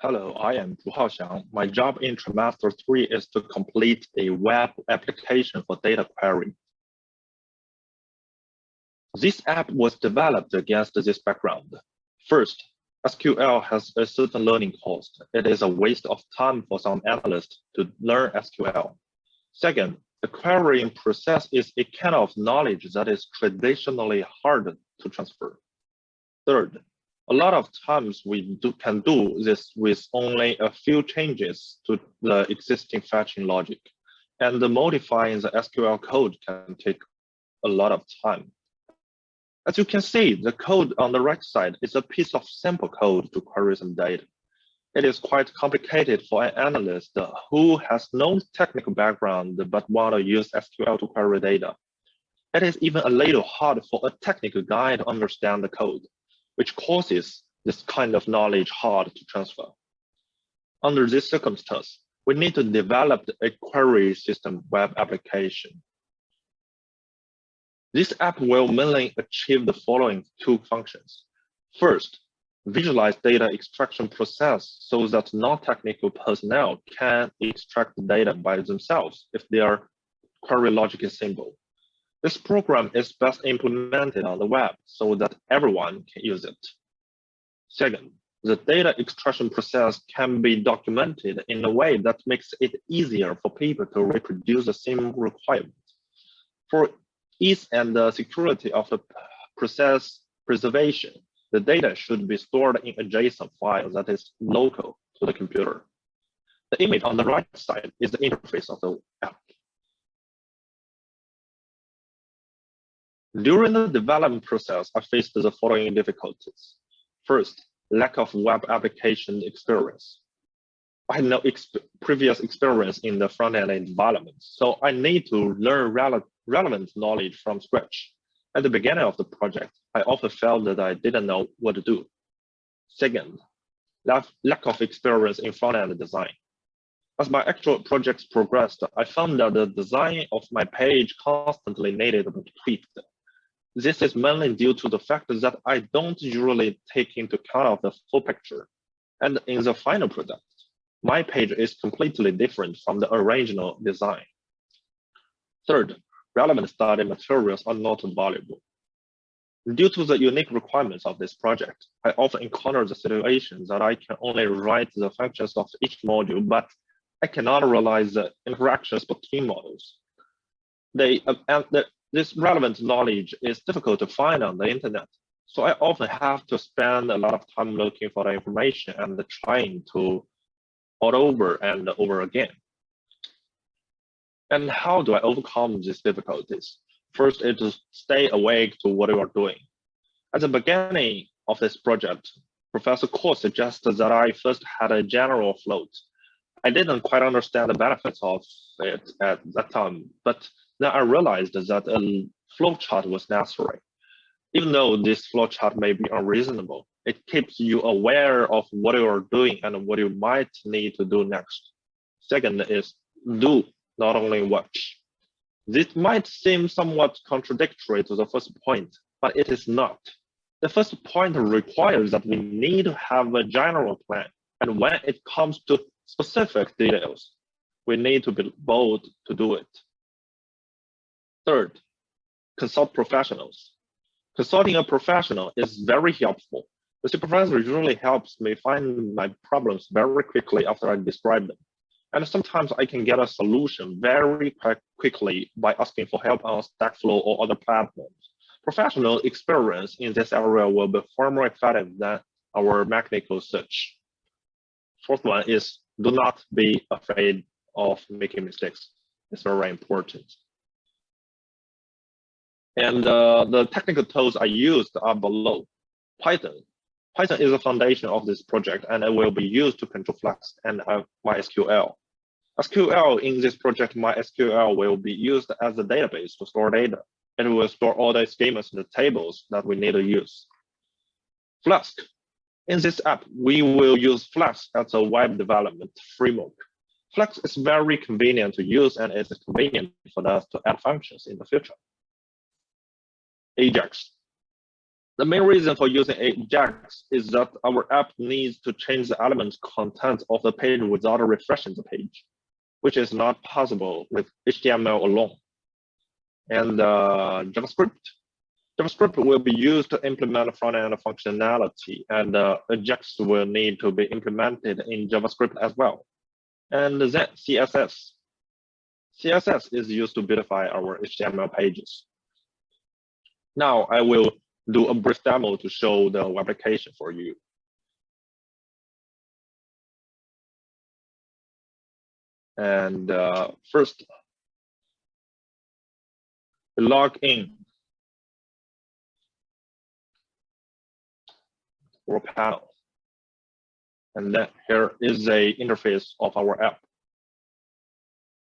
Hello, I am Zhu Haoxiang. My job in trimester 3 is to complete a web application for data query. This app was developed against this background. First, SQL has a certain learning cost. It is a waste of time for some analysts to learn SQL. Second, the querying process is a kind of knowledge that is traditionally hard to transfer. Third, a lot of times we can do this with only a few changes to the existing fetching logic, and modifying the SQL code can take a lot of time. As you can see, the code on the right side is a piece of simple code to query some data. It is quite complicated for an analyst who has no technical background but want to use SQL to query data. It is even a little hard for a technical guy to understand the code, which causes this kind of knowledge hard to transfer. Under this circumstance, we need to develop a query system web application. This app will mainly achieve the following two functions. First, visualize data extraction process so that non-technical personnel can extract the data by themselves if their query logic is simple. This program is best implemented on the web so that everyone can use it. Second, the data extraction process can be documented in a way that makes it easier for people to reproduce the same requirements. For ease and the security of the process preservation, the data should be stored in a JSON file that is local to the computer. The image on the right side is the interface of the app. During the development process, I faced the following difficulties. First, lack of web application experience. I had no previous experience in the front-end development, so I need to learn relevant knowledge from scratch. At the beginning of the project, I often felt that I didn't know what to do. Second, lack of experience in front-end design. As my actual projects progressed, I found that the design of my page constantly needed to be tweaked. This is mainly due to the fact that I don't usually take into account the full picture. And in the final product, my page is completely different from the original design. Third, relevant study materials are not valuable. Due to the unique requirements of this project, I often encounter the situation that I can only write the functions of each module, but I cannot realize the interactions between models. This relevant knowledge is difficult to find on the internet, so I often have to spend a lot of time looking for the information and trying to all over and over again. And how do I overcome these difficulties? First is to stay awake to what you are doing. At the beginning of this project, Professor Ko suggested that I first had a general float. I didn't quite understand the benefits of it at that time, but then I realized that a flowchart was necessary. Even though this flowchart may be unreasonable, it keeps you aware of what you are doing and what you might need to do next. Second is do, not only watch. This might seem somewhat contradictory to the first point, but it is not. The first point requires that we need to have a general plan, and when it comes to specific details, we need to be bold to do it. Third, consult professionals. Consulting a professional is very helpful. The supervisor usually helps me find my problems very quickly after I describe them. And sometimes I can get a solution very quickly by asking for help on Stackflow or other platforms. Professional experience in this area will be far more effective than our mechanical search. Fourth one is do not be afraid of making mistakes. It's very important. And the technical tools I used are below. Python. Python is the foundation of this project, and it will be used to control Flex and MySQL. SQL in this project, MySQL will be used as a database to store data. It will store all the schemas and the tables that we need to use. Flask. In this app, we will use Flask as a web development framework. Flask is very convenient to use, and it's convenient for us to add functions in the future. Ajax. The main reason for using Ajax is that our app needs to change the element content of the page without refreshing the page, which is not possible with HTML alone. And JavaScript will be used to implement front-end functionality, and Ajax will need to be implemented in JavaScript as well. And then CSS. CSS is used to beautify our HTML pages. Now I will do a brief demo to show the web application for you. And first, log in for panel. And then here is the interface of our app.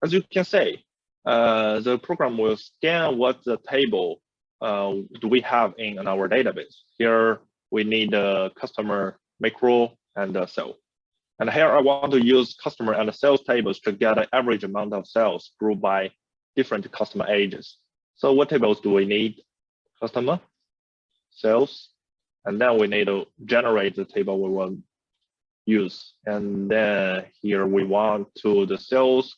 As you can see, the program will scan what the table do we have in our database. Here we need a customer, macro, and sale. And here I want to use customer and sales tables to get an average amount of sales grouped by different customer ages. So what tables do we need? Customer, sales, and then we need to generate the table we want to use. And then here we want to the sales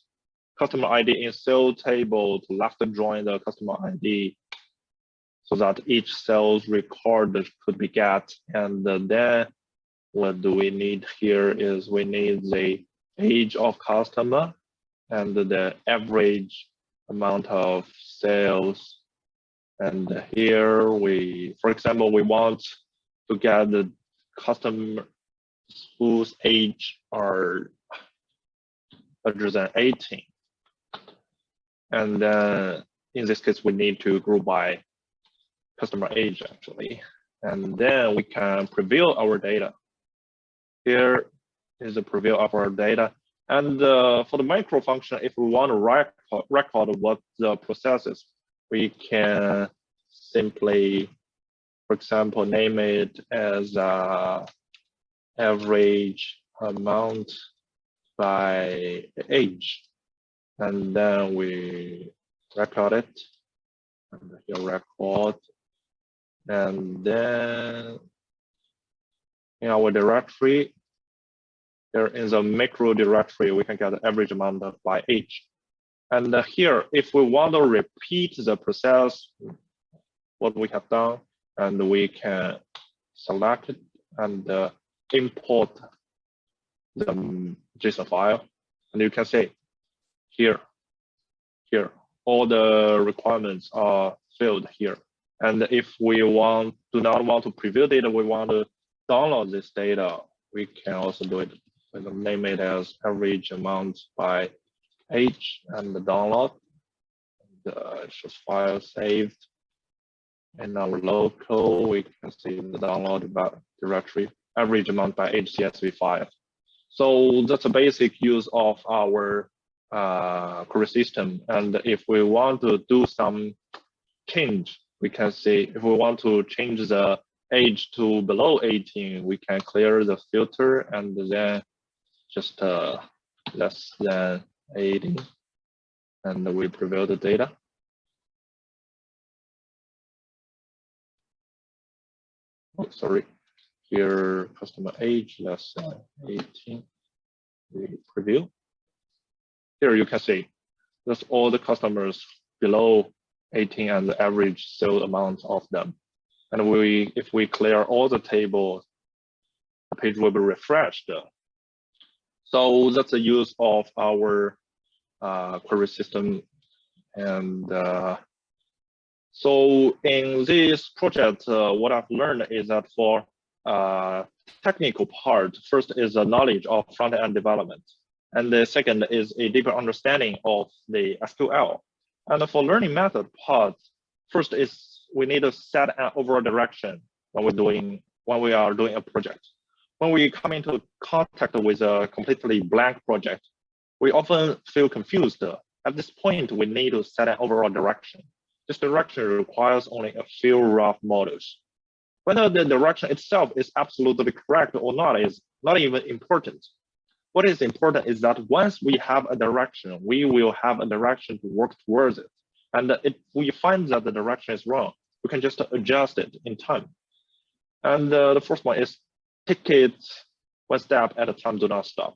customer ID in sales table to left join the customer ID so that each sales record could be get. And then what do we need here is we need the age of customer and the average amount of sales. And here we, for example, we want to get the customer whose age are larger than 18. And then in this case, we need to group by customer age actually. And then we can preview our data. Here is a preview of our data. And for the micro function, if we want to record what the process is, we can simply, for example, name it as average amount by age. And then we record it. And here record. And then in our directory, here in the macro directory, we can get the average amount by age. And here, if we want to repeat the process, what we have done, and we can select it and import the JSON file. And you can see here, all the requirements are filled here. And if we do not want to preview data, we want to download this data, we can also do it. We can name it as average amount by age and download. It's just file saved. In our local, we can see the download directory, average amount by age CSV file. So that's a basic use of our query system. And if we want to do some change, we can see if we want to change the age to below 18, we can clear the filter and then just less than 18, and we preview the data. Oh, sorry, here customer age less than 18, we preview. Here you can see that's all the customers below 18 and the average sale amount of them. And if we clear all the tables, the page will be refreshed. So that's the use of our query system. And so in this project, what I've learned is that for technical part, first is the knowledge of front-end development. And the second is a deeper understanding of the SQL. And for learning method part, first is we need to set an overall direction when we are doing a project. When we come into contact with a completely blank project, we often feel confused. At this point, we need to set an overall direction. This direction requires only a few rough models. Whether the direction itself is absolutely correct or not is not even important. What is important is that once we have a direction, we will have a direction to work towards it. And if we find that the direction is wrong, we can just adjust it in time. And the first one is take it one step at a time, do not stop.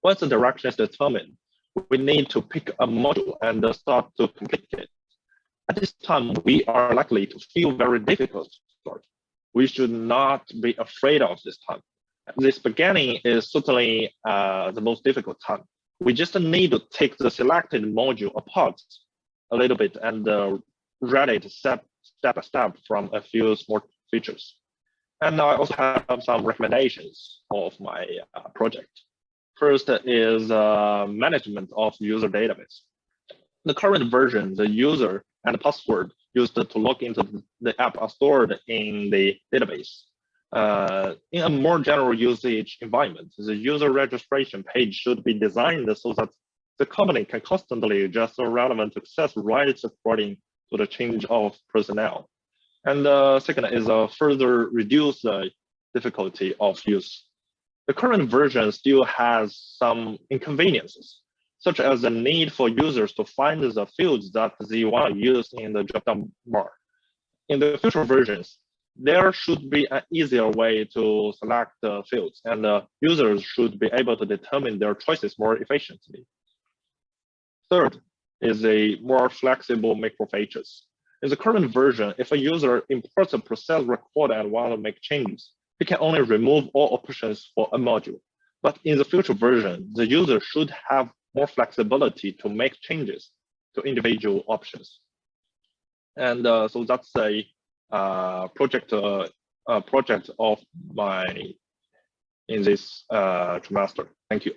Once the direction is determined, we need to pick a module and start to complete it. At this time, we are likely to feel very difficult to start. We should not be afraid of this time. This beginning is certainly the most difficult time. We just need to take the selected module apart a little bit and read it step by step from a few small features. And I also have some recommendations of my project. First is management of user database. The current version, the user and the password used to log into the app are stored in the database. In a more general usage environment, the user registration page should be designed so that the company can constantly adjust the relevant access rights according to the change of personnel. And second is further reduce the difficulty of use. The current version still has some inconveniences, such as the need for users to find the fields that they want to use in the drop-down bar. In the future versions, there should be an easier way to select the fields, and users should be able to determine their choices more efficiently. Third is a more flexible macro features. In the current version, if a user imports a process record and wants to make changes, he can only remove all options for a module. But in the future version, the user should have more flexibility to make changes to individual options. And so that's a project of mine in this trimester. Thank you.